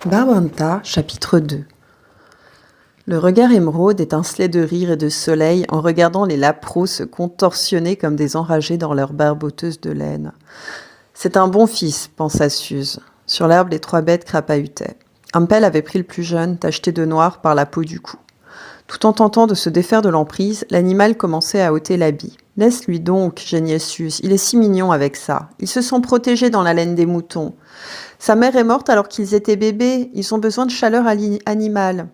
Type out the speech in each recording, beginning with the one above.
Barbanta, chapitre 2. Le regard émeraude étincelait de rire et de soleil en regardant les lapereaux se contorsionner comme des enragés dans leur barboteuse de laine. C'est un bon fils, pensa Suze. Sur l'herbe, les 3 bêtes crapahutaient. Ampel avait pris le plus jeune, tacheté de noir par la peau du cou. Tout en tentant de se défaire de l'emprise, l'animal commençait à ôter l'habit. « Laisse-lui donc, géniait Suze, il est si mignon avec ça. Ils se sont protégés dans la laine des moutons. Sa mère est morte alors qu'ils étaient bébés, ils ont besoin de chaleur animale. »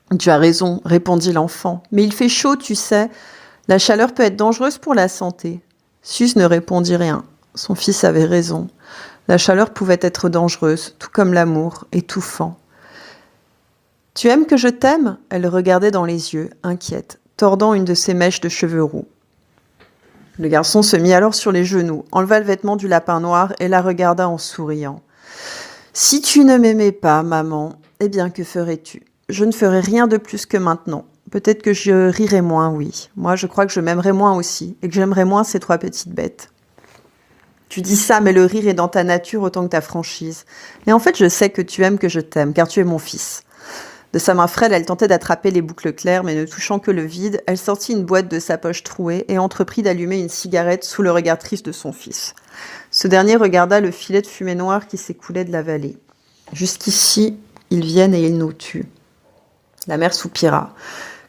« Tu as raison, répondit l'enfant. Mais il fait chaud, tu sais. La chaleur peut être dangereuse pour la santé. Suze ne répondit rien. Son fils avait raison. La chaleur pouvait être dangereuse, tout comme l'amour, étouffant. « Tu aimes que je t'aime ?» Elle le regardait dans les yeux, inquiète, tordant une de ses mèches de cheveux roux. Le garçon se mit alors sur les genoux, enleva le vêtement du lapin noir et la regarda en souriant. « Si tu ne m'aimais pas, maman, eh bien que ferais-tu ? Je ne ferai rien de plus que maintenant. Peut-être que je rirai moins, oui. Moi, je crois que je m'aimerais moins aussi, et que j'aimerais moins ces 3 petites bêtes. Tu dis ça, mais le rire est dans ta nature autant que ta franchise. Et en fait, je sais que tu aimes que je t'aime, car tu es mon fils. » De sa main frêle, elle tentait d'attraper les boucles claires, mais ne touchant que le vide, elle sortit une boîte de sa poche trouée et entreprit d'allumer une cigarette sous le regard triste de son fils. Ce dernier regarda le filet de fumée noire qui s'écoulait de la vallée. « Jusqu'ici, ils viennent et ils nous tuent. » La mère soupira,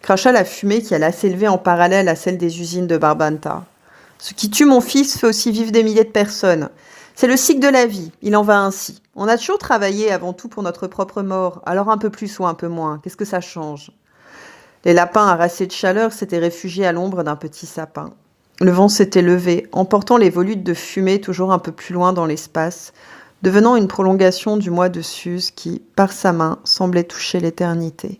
cracha la fumée qui alla s'élever en parallèle à celle des usines de Barbanta. « Ce qui tue mon fils fait aussi vivre des milliers de personnes. C'est le cycle de la vie, il en va ainsi. On a toujours travaillé avant tout pour notre propre mort, alors un peu plus ou un peu moins, qu'est-ce que ça change ?» Les lapins, harassés de chaleur, s'étaient réfugiés à l'ombre d'un petit sapin. Le vent s'était levé, emportant les volutes de fumée toujours un peu plus loin dans l'espace, devenant une prolongation du mois de Suze qui, par sa main, semblait toucher l'éternité.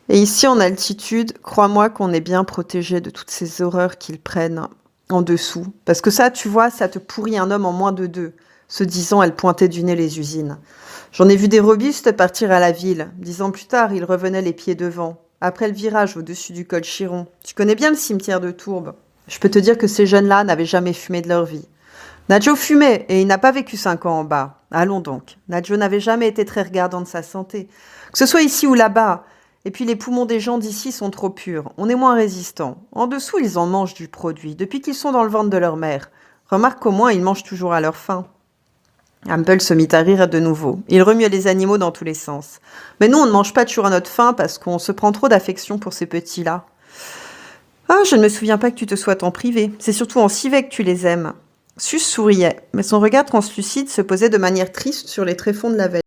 Et ici, en altitude, crois-moi qu'on est bien protégé de toutes ces horreurs qu'ils prennent en dessous. Parce que ça, tu vois, ça te pourrit un homme en moins de 2. Ce disant, elle pointait du nez les usines. J'en ai vu des robustes partir à la ville. 10 ans plus tard, ils revenaient les pieds devant. Après le virage au-dessus du col Chiron. Tu connais bien le cimetière de Tourbe. Je peux te dire que ces jeunes-là n'avaient jamais fumé de leur vie. Nadjo fumait et il n'a pas vécu 5 ans en bas. Allons donc. Nadjo n'avait jamais été très regardant de sa santé. Que ce soit ici ou là-bas. Et puis les poumons des gens d'ici sont trop purs. On est moins résistants. En dessous, ils en mangent du produit, depuis qu'ils sont dans le ventre de leur mère. Remarque qu'au moins, ils mangent toujours à leur faim. Ampel se mit à rire de nouveau. Il remuait les animaux dans tous les sens. Mais nous, on ne mange pas toujours à notre faim parce qu'on se prend trop d'affection pour ces petits-là. Ah, je ne me souviens pas que tu te sois tant privé. C'est surtout en civet que tu les aimes. Suze souriait, mais son regard translucide se posait de manière triste sur les tréfonds de la vallée.